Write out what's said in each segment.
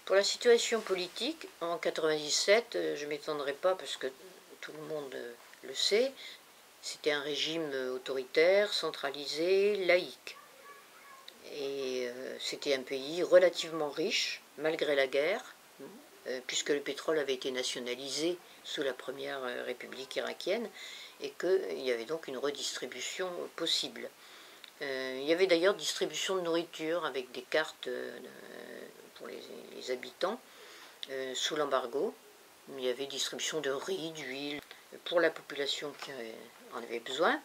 Pour la situation politique, en 1997, je ne m'étendrai pas parce que tout le monde le sait, c'était un régime autoritaire, centralisé, laïque. Et c'était un pays relativement riche, malgré la guerre, puisque le pétrole avait été nationalisé sous la première république irakienne, et qu'il y avait donc une redistribution possible. Il y avait d'ailleurs distribution de nourriture avec des cartes pour les habitants sous l'embargo. Il y avait distribution de riz, d'huile pour la population qui en avait besoin.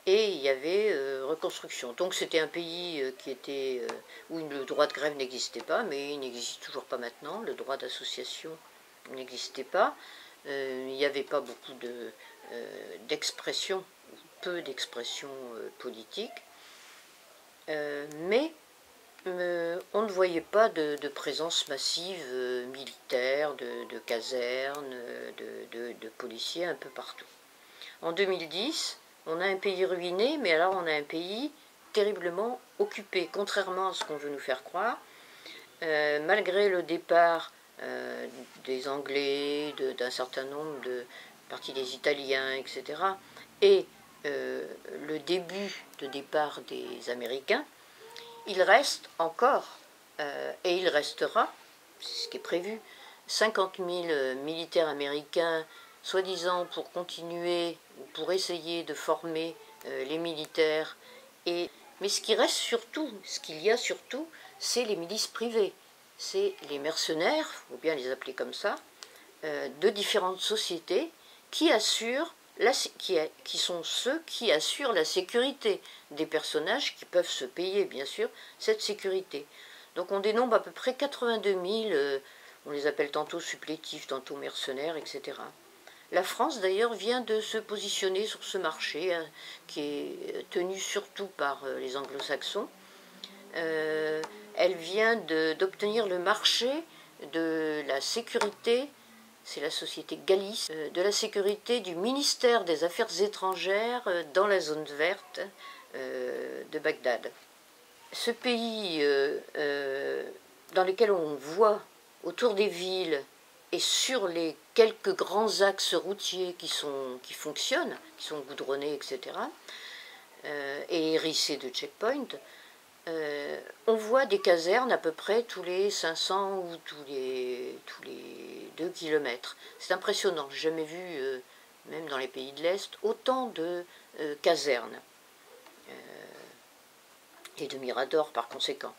Et il y avait reconstruction. Donc c'était un pays qui était où le droit de grève n'existait pas, mais il n'existe toujours pas maintenant. Le droit d'association n'existait pas. Il n'y avait pas beaucoup d'expression, peu d'expression politique. Mais on ne voyait pas de présence massive militaire, de casernes, de policiers un peu partout. En 2010, on a un pays ruiné, mais alors on a un pays terriblement occupé, contrairement à ce qu'on veut nous faire croire. Malgré le départ des Anglais, d'un certain nombre de parties des Italiens, etc., et le début de départ des Américains, il reste encore, et il restera, c'est ce qui est prévu, 50 000 militaires américains, soi-disant pour continuer, pour essayer de former les militaires. Mais ce qui reste surtout, ce qu'il y a surtout, c'est les milices privées. C'est les mercenaires, il faut bien les appeler comme ça, de différentes sociétés qui sont ceux qui assurent la sécurité des personnages qui peuvent se payer, bien sûr, cette sécurité. Donc on dénombre à peu près 82 000, on les appelle tantôt supplétifs, tantôt mercenaires, etc. La France, d'ailleurs, vient de se positionner sur ce marché, qui est tenu surtout par les anglo-saxons. Elle vient d'obtenir le marché de la sécurité, c'est la société Galis, de la sécurité du ministère des Affaires étrangères dans la zone verte de Bagdad. Ce pays dans lequel on voit autour des villes et sur les quelques grands axes routiers qui fonctionnent, qui sont goudronnés, etc., et hérissés de checkpoints, on voit des casernes à peu près tous les 500 ou tous les 2 kilomètres. C'est impressionnant, j'ai jamais vu, même dans les pays de l'Est, autant de casernes et de miradors par conséquent.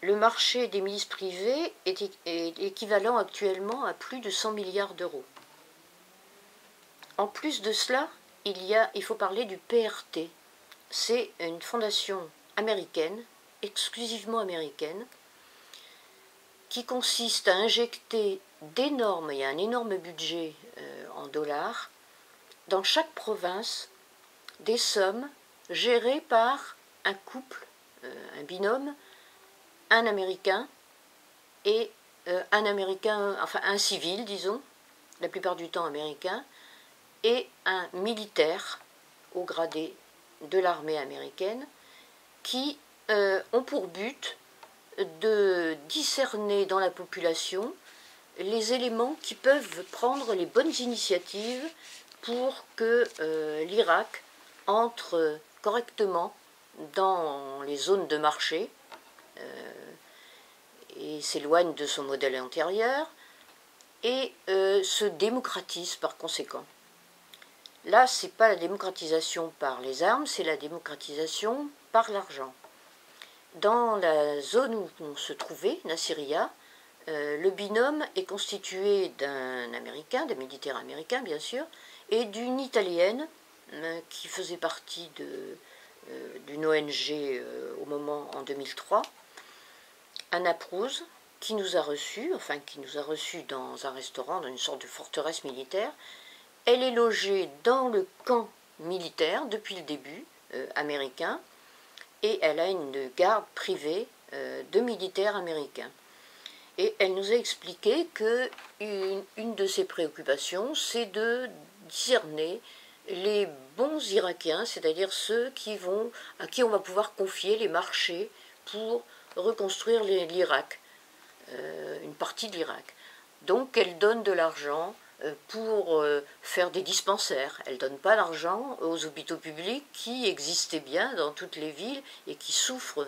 Le marché des milices privées est équivalent actuellement à plus de 100 milliards d'euros. En plus de cela, il faut parler du PRT. C'est une fondation américaine, exclusivement américaine, qui consiste à injecter il y a un énorme budget en dollars, dans chaque province, des sommes gérées par un couple, un binôme, un Américain et un civil, disons, la plupart du temps américain, et un militaire au gradé de l'armée américaine, qui ont pour but de discerner dans la population les éléments qui peuvent prendre les bonnes initiatives pour que l'Irak entre correctement dans les zones de marché et s'éloigne de son modèle antérieur et se démocratise par conséquent. Là, ce n'est pas la démocratisation par les armes, c'est la démocratisation par l'argent. Dans la zone où on se trouvait, Nasiriyah, le binôme est constitué d'un Américain, d'un militaire américain bien sûr, et d'une Italienne qui faisait partie d'une ONG au moment en 2003, Anna Prouz, qui nous a reçus dans un restaurant, dans une sorte de forteresse militaire. Elle est logée dans le camp militaire depuis le début, américain, et elle a une garde privée de militaires américains. Et elle nous a expliqué qu'une de ses préoccupations, c'est de discerner les bons Irakiens, c'est-à-dire ceux à qui on va pouvoir confier les marchés pour reconstruire l'Irak. une partie de l'Irak. Donc elle donne de l'argent pour faire des dispensaires. Elle ne donne pas l'argent aux hôpitaux publics qui existaient bien dans toutes les villes et qui souffrent,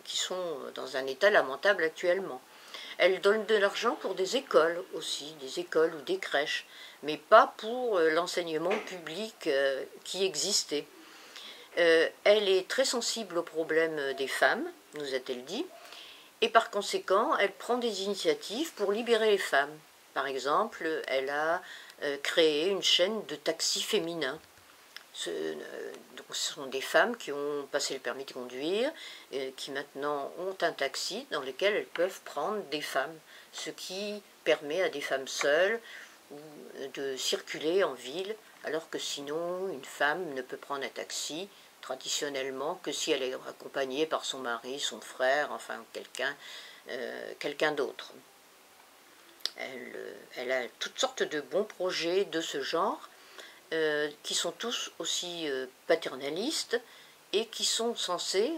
qui sont dans un état lamentable actuellement. Elle donne de l'argent pour des écoles aussi, des écoles ou des crèches, mais pas pour l'enseignement public qui existait. Elle est très sensible aux problèmes des femmes, nous a-t-elle dit, et par conséquent, elle prend des initiatives pour libérer les femmes. Par exemple, elle a créé une chaîne de taxis féminins. Ce sont des femmes qui ont passé le permis de conduire, qui maintenant ont un taxi dans lequel elles peuvent prendre des femmes, ce qui permet à des femmes seules de circuler en ville, alors que sinon une femme ne peut prendre un taxi traditionnellement que si elle est accompagnée par son mari, son frère, enfin quelqu'un d'autre. Elle a toutes sortes de bons projets de ce genre, qui sont tous aussi paternalistes et qui sont censés,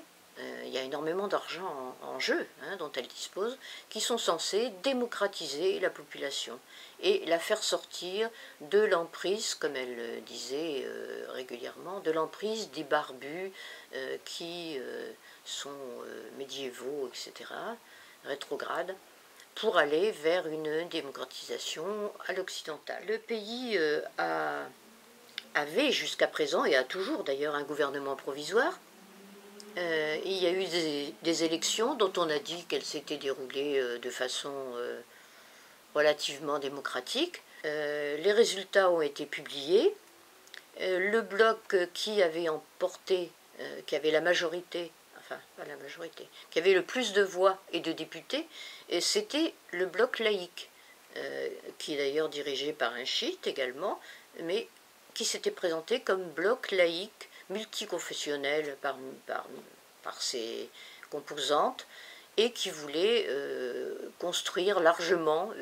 il y a énormément d'argent en jeu dont elle dispose, qui sont censés démocratiser la population et la faire sortir de l'emprise, comme elle disait régulièrement, de l'emprise des barbus qui sont médiévaux, etc., rétrogrades, pour aller vers une démocratisation à l'occidentale. Le pays avait jusqu'à présent, et a toujours d'ailleurs, un gouvernement provisoire. Il y a eu des élections dont on a dit qu'elles s'étaient déroulées de façon relativement démocratique. Les résultats ont été publiés. Le bloc qui avait emporté, qui avait la majorité, enfin pas la majorité, qui avait le plus de voix et de députés, c'était le bloc laïque, qui est d'ailleurs dirigé par un chiite également, mais qui s'était présenté comme bloc laïque, multiconfessionnel par ses composantes, et qui voulait construire largement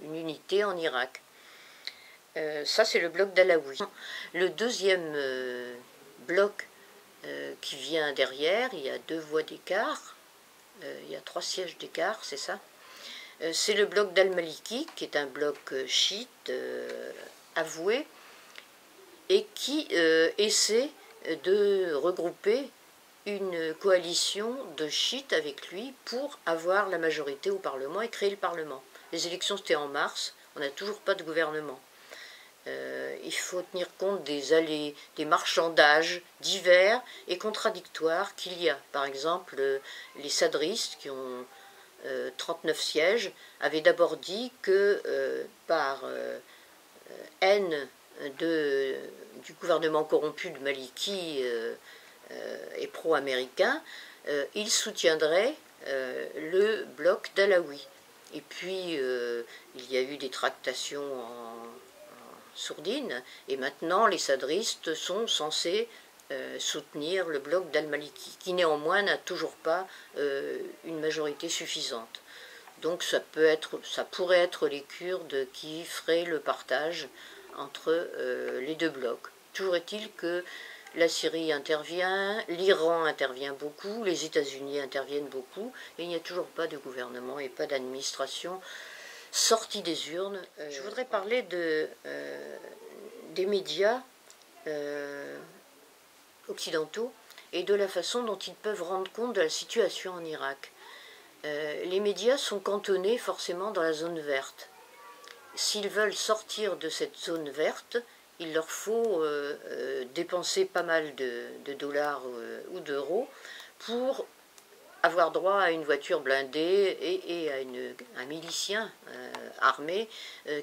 une unité en Irak. Ça, c'est le bloc d'Alaoui. Le deuxième bloc qui vient derrière, il y a 2 voix d'écart, il y a 3 sièges d'écart, c'est ça. C'est le bloc d'Al-Maliki, qui est un bloc chiite avoué, et qui essaie de regrouper une coalition de chiites avec lui pour avoir la majorité au Parlement et créer le Parlement. Les élections, c'était en mars, on n'a toujours pas de gouvernement. Il faut tenir compte des marchandages divers et contradictoires qu'il y a. Par exemple, les sadristes, qui ont 39 sièges, avaient d'abord dit que par haine du gouvernement corrompu de Maliki et pro-américain, ils soutiendraient le bloc d'Alaoui. Et puis, il y a eu des tractations en sourdine, et maintenant les sadristes sont censés soutenir le bloc d'Al-Maliki, qui néanmoins n'a toujours pas une majorité suffisante. Donc ça pourrait être les Kurdes qui feraient le partage entre les 2 blocs. Toujours est-il que la Syrie intervient, l'Iran intervient beaucoup, les États-Unis interviennent beaucoup, et il n'y a toujours pas de gouvernement et pas d'administration sortie des urnes. Je voudrais parler des médias occidentaux et de la façon dont ils peuvent rendre compte de la situation en Irak. Les médias sont cantonnés forcément dans la zone verte. S'ils veulent sortir de cette zone verte, il leur faut dépenser pas mal de dollars ou d'euros pour avoir droit à une voiture blindée et à un milicien armé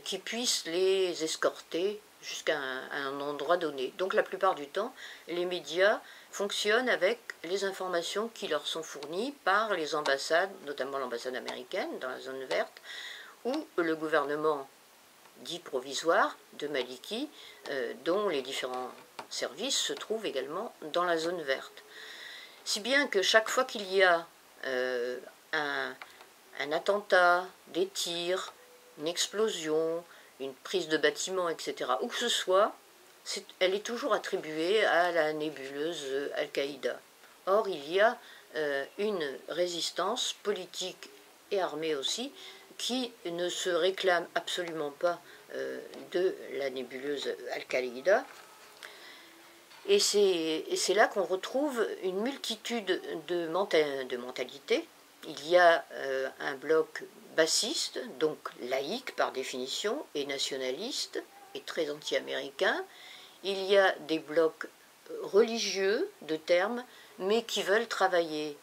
qui puisse les escorter jusqu'à un endroit donné. Donc la plupart du temps, les médias fonctionnent avec les informations qui leur sont fournies par les ambassades, notamment l'ambassade américaine dans la zone verte, ou le gouvernement dit provisoire de Maliki, dont les différents services se trouvent également dans la zone verte. Si bien que chaque fois qu'il y a un attentat, des tirs, une explosion, une prise de bâtiment, etc., où que ce soit, elle est toujours attribuée à la nébuleuse Al-Qaïda. Or, il y a une résistance politique et armés aussi, qui ne se réclament absolument pas de la nébuleuse Al-Qaïda. Et c'est là qu'on retrouve une multitude de mentalités. Il y a un bloc bassiste, donc laïque par définition, et nationaliste, et très anti-américain. Il y a des blocs religieux de termes, mais qui veulent travailler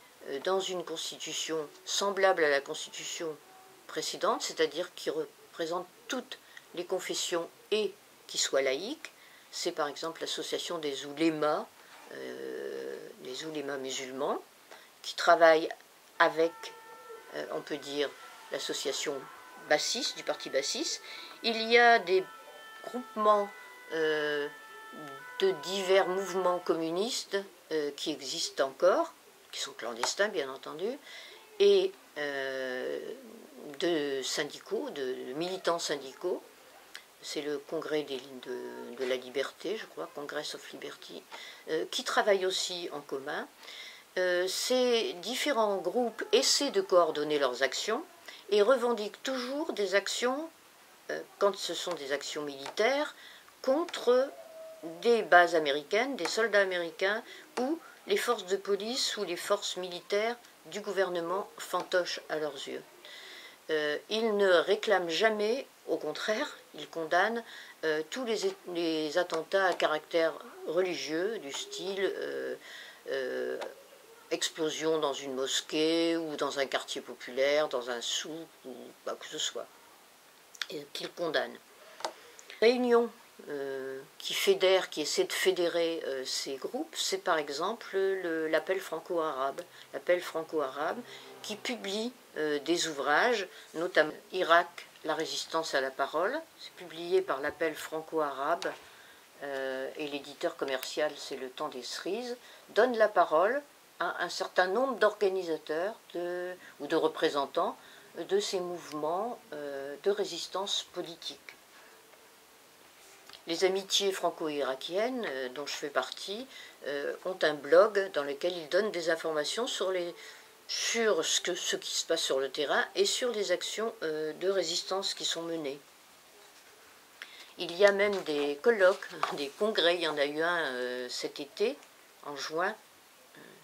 dans une constitution semblable à la constitution précédente, c'est-à-dire qui représente toutes les confessions et qui soit laïque. C'est par exemple l'association des oulémas musulmans, qui travaillent avec, on peut dire, l'association bassiste, du parti bassiste. Il y a des groupements de divers mouvements communistes qui existent encore, qui sont clandestins bien entendu, et de syndicaux, de militants syndicaux. C'est le congrès de la liberté, je crois, Congress of Liberty, qui travaillent aussi en commun. Ces différents groupes essaient de coordonner leurs actions et revendiquent toujours des actions, quand ce sont des actions militaires, contre des bases américaines, des soldats américains ou les forces de police ou les forces militaires du gouvernement fantoches à leurs yeux. Ils ne réclament jamais, au contraire, ils condamnent tous les attentats à caractère religieux, du style explosion dans une mosquée ou dans un quartier populaire, dans un souk ou quoi que ce soit, qu'ils condamnent. Réunion qui essaie de fédérer ces groupes, c'est par exemple l'appel franco-arabe. L'appel franco-arabe qui publie des ouvrages, notamment Irak, la résistance à la parole, c'est publié par l'appel franco-arabe et l'éditeur commercial, c'est le Temps des Cerises, donne la parole à un certain nombre d'organisateurs ou de représentants de ces mouvements de résistance politique. Les amitiés franco-irakiennes, dont je fais partie, ont un blog dans lequel ils donnent des informations sur ce qui se passe sur le terrain et sur les actions de résistance qui sont menées. Il y a même des colloques, des congrès, il y en a eu un cet été, en juin,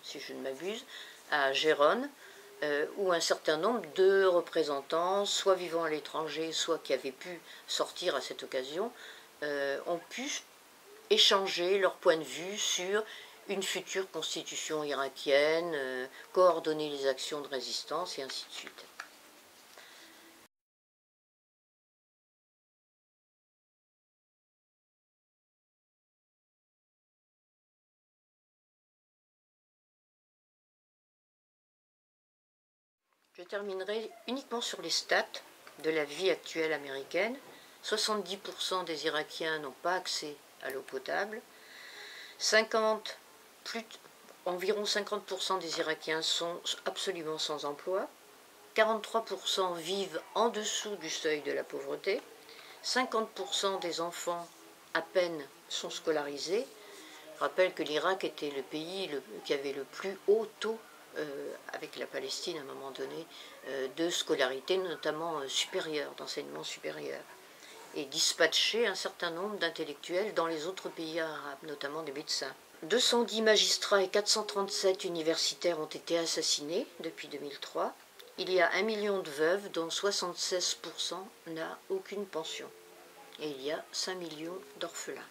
si je ne m'abuse, à Gérone, où un certain nombre de représentants, soit vivant à l'étranger, soit qui avaient pu sortir à cette occasion, ont pu échanger leur point de vue sur une future constitution irakienne, coordonner les actions de résistance et ainsi de suite. Je terminerai uniquement sur les stats de la vie actuelle américaine. 70% des Irakiens n'ont pas accès à l'eau potable. Environ 50% des Irakiens sont absolument sans emploi. 43% vivent en dessous du seuil de la pauvreté. 50% des enfants à peine sont scolarisés. Je rappelle que l'Irak était le pays qui avait le plus haut taux, avec la Palestine à un moment donné, de scolarité, notamment supérieure, d'enseignement supérieur, et dispatché un certain nombre d'intellectuels dans les autres pays arabes, notamment des médecins. 210 magistrats et 437 universitaires ont été assassinés depuis 2003. Il y a 1 million de veuves, dont 76% n'a aucune pension. Et il y a 5 millions d'orphelins.